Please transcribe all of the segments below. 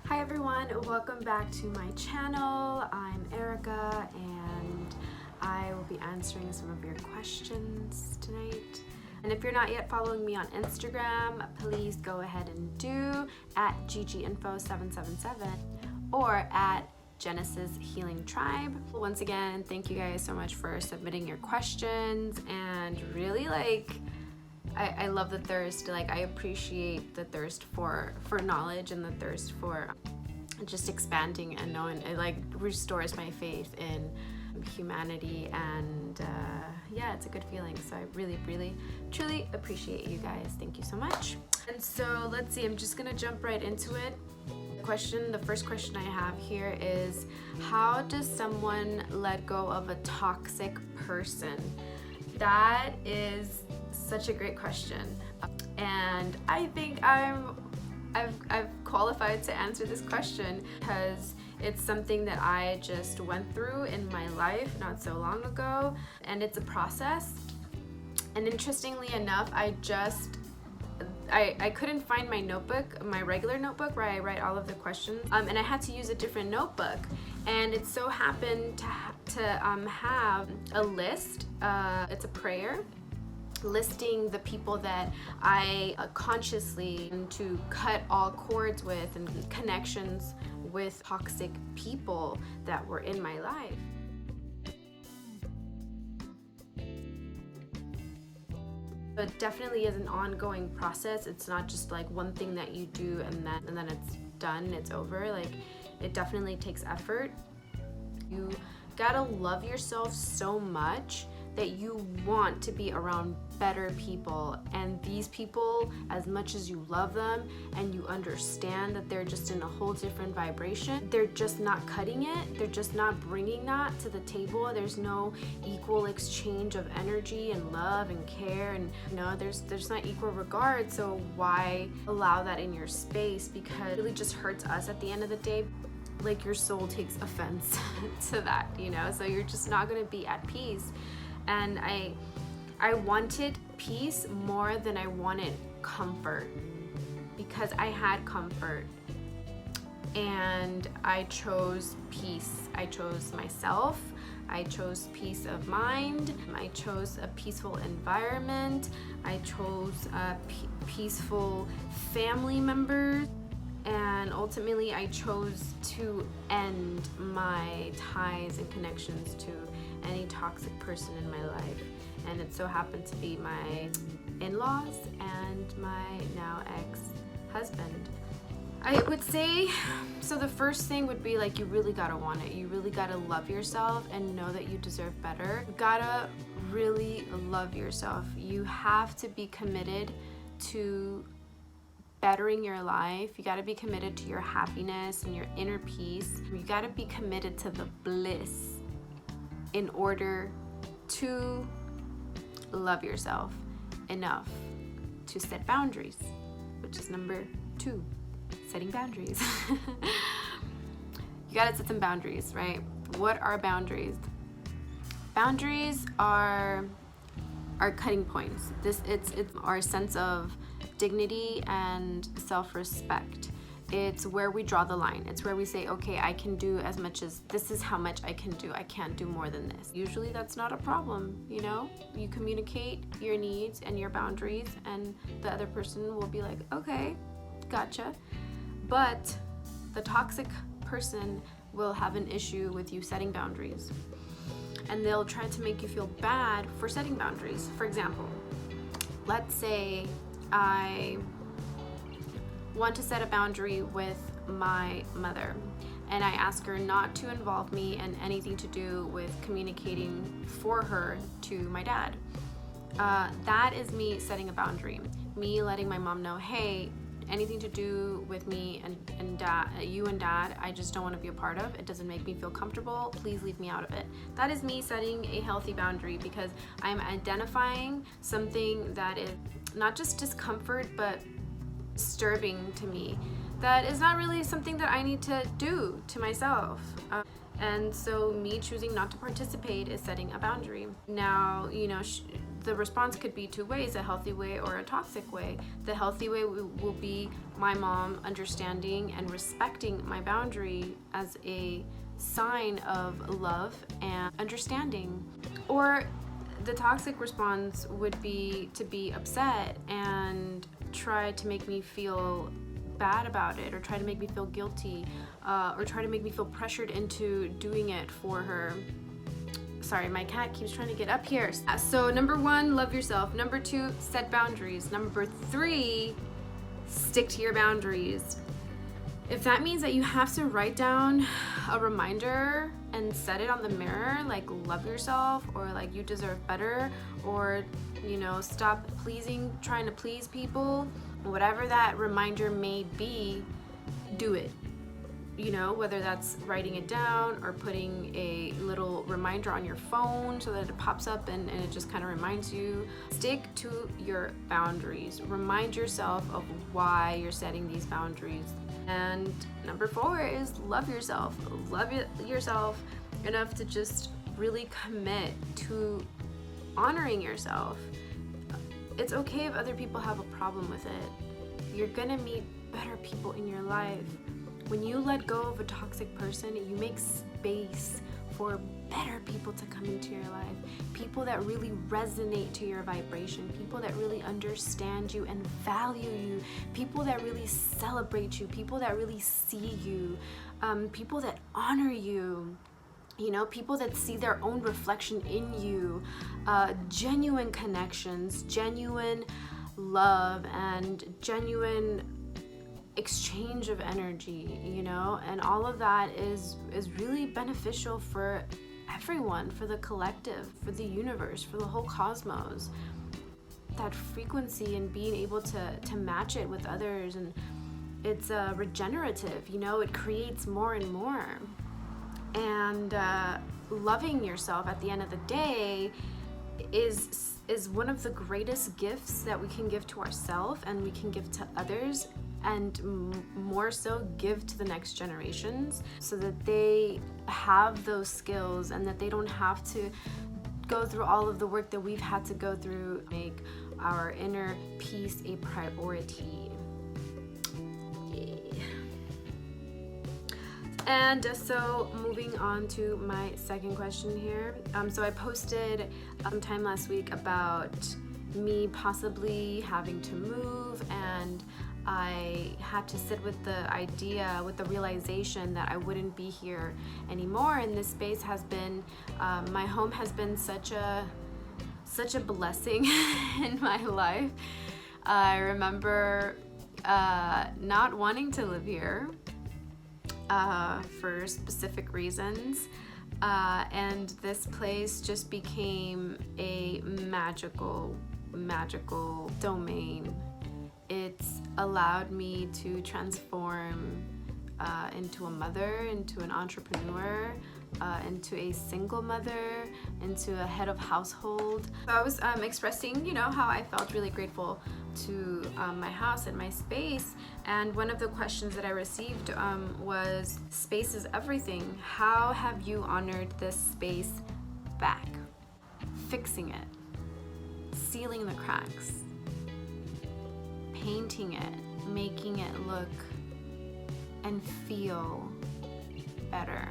Hi everyone, welcome back to my channel. I'm Erica and I will be answering some of your questions tonight. And if you're not yet following me on Instagram, please go ahead and do at GGInfo777 or at Genesis Healing Tribe. Once again, thank you guys so much for submitting your questions and really I love the thirst. I appreciate the thirst for knowledge and the thirst for just expanding and knowing. It restores my faith in humanity, and yeah, it's a good feeling. So I really truly appreciate you guys. Thank you so much. And so let's see, I'm just gonna jump right into it. The first question I have here is, how does someone let go of a toxic person? That is such a great question, and I think I've qualified to answer this question because it's something that I just went through in my life not so long ago, and it's a process. And interestingly enough, I couldn't find my notebook, my regular notebook where I write all of the questions, and I had to use a different notebook. And it so happened to have a list. It's a prayer listing the people that I consciously to cut all cords with and connections with toxic people that were in my life. It definitely is an ongoing process. It's not just like one thing that you do and then it's done, it's over. It definitely takes effort. You gotta love yourself so much that you want to be around better people, and these people, as much as you love them and you understand that they're just in a whole different vibration, they're just not cutting it, they're just not bringing that to the table. There's no equal exchange of energy and love and care, and there's not equal regard. So why allow that in your space? Because it really just hurts us at the end of the day. Your soul takes offense to that, so you're just not going to be at peace. And I wanted peace more than I wanted comfort, because I had comfort and I chose peace. I chose myself. I chose peace of mind. I chose a peaceful environment. I chose peaceful family members. And ultimately, I chose to end my ties and connections to any toxic person in my life. And it so happened to be my in-laws and my now ex-husband. I would say, so the first thing would be you really gotta want it. You really gotta love yourself and know that you deserve better. You gotta really love yourself. You have to be committed to bettering your life. You got to be committed to your happiness and your inner peace. You got to be committed to the bliss in order to love yourself enough to set boundaries, which is number 2, setting boundaries. You got to set some boundaries, right? What are boundaries? Boundaries are cutting points. It's our sense of dignity and self-respect. It's where we draw the line. It's where we say, okay, I can do as much as this is how much I can do. I can't do more than this. Usually that's not a problem, You communicate your needs and your boundaries, and the other person will be like, okay, gotcha. But the toxic person will have an issue with you setting boundaries, and they'll try to make you feel bad for setting boundaries. For example, let's say I want to set a boundary with my mother, and I ask her not to involve me in anything to do with communicating for her to my dad. That is me setting a boundary. Me letting my mom know, hey, anything to do with me and dad, you and dad, I just don't want to be a part of. It doesn't make me feel comfortable. Please leave me out of it. That is me setting a healthy boundary, because I'm identifying something that is not just discomfort, but disturbing to me. That is not really something that I need to do to myself. And so me choosing not to participate is setting a boundary. Now, the response could be two ways, a healthy way or a toxic way. The healthy way will be my mom understanding and respecting my boundary as a sign of love and understanding. Or the toxic response would be to be upset and try to make me feel bad about it, or try to make me feel guilty, or try to make me feel pressured into doing it for her. Sorry, my cat keeps trying to get up here. So number 1, love yourself. Number 2, set boundaries. Number 3, stick to your boundaries. If that means that you have to write down a reminder and set it on the mirror, like love yourself, or like you deserve better, or stop trying to please people, whatever that reminder may be, do it. Whether that's writing it down or putting a little reminder on your phone so that it pops up and it just kind of reminds you. Stick to your boundaries. Remind yourself of why you're setting these boundaries. And number 4 is love yourself. Love yourself enough to just really commit to honoring yourself. It's okay if other people have a problem with it. You're gonna meet better people in your life. When you let go of a toxic person, you make space for better people to come into your life. People that really resonate to your vibration. People that really understand you and value you. People that really celebrate you. People that really see you. People that honor you. People that see their own reflection in you. Genuine connections, genuine love, and genuine exchange of energy, and all of that is really beneficial for everyone, for the collective, for the universe, for the whole cosmos. That frequency and being able to match it with others, and it's regenerative, it creates more and more. And loving yourself at the end of the day is one of the greatest gifts that we can give to ourselves and we can give to others, and more so give to the next generations, so that they have those skills and that they don't have to go through all of the work that we've had to go through. Make our inner peace a priority. Yay. And so moving on to my second question here. So I posted sometime last week about me possibly having to move, and I had to sit with the idea, with the realization that I wouldn't be here anymore. And this space has been, my home has been such a blessing in my life. I remember not wanting to live here for specific reasons. And this place just became a magical domain. It's allowed me to transform into a mother, into an entrepreneur, into a single mother, into a head of household. So I was expressing, how I felt really grateful to my house and my space. And one of the questions that I received was, space is everything. How have you honored this space back? Fixing it, sealing the cracks, painting it, making it look and feel better.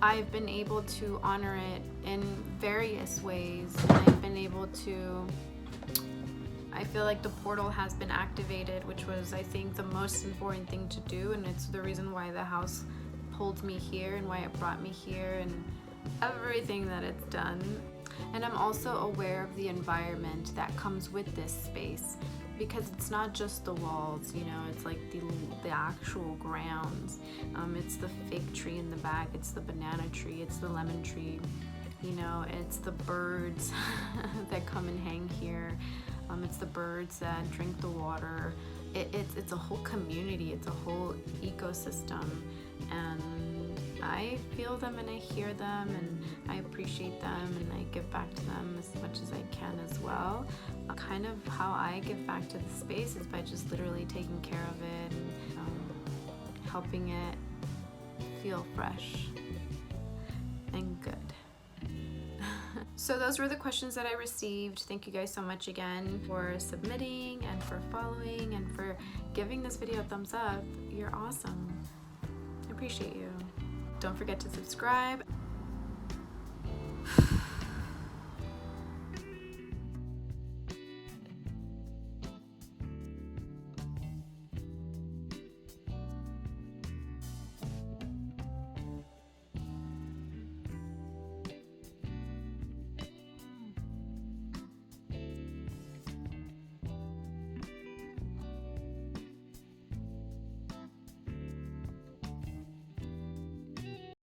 I've been able to honor it in various ways, and I've been able to, I feel like the portal has been activated, which was, I think, the most important thing to do, and it's the reason why the house pulled me here and why it brought me here and everything that it's done. And I'm also aware of the environment that comes with this space, because it's not just the walls, it's like the actual grounds. It's the fig tree in the back, it's the banana tree, it's the lemon tree, it's the birds that come and hang here. It's the birds that drink the water. It's a whole community, it's a whole ecosystem, and I feel them and I hear them and I appreciate them and I give back to them as much as I can as well. Kind of how I give back to the space is by just literally taking care of it and helping it feel fresh and good. So those were the questions that I received. Thank you guys so much again for submitting and for following and for giving this video a thumbs up. You're awesome. I appreciate you. Don't forget to subscribe.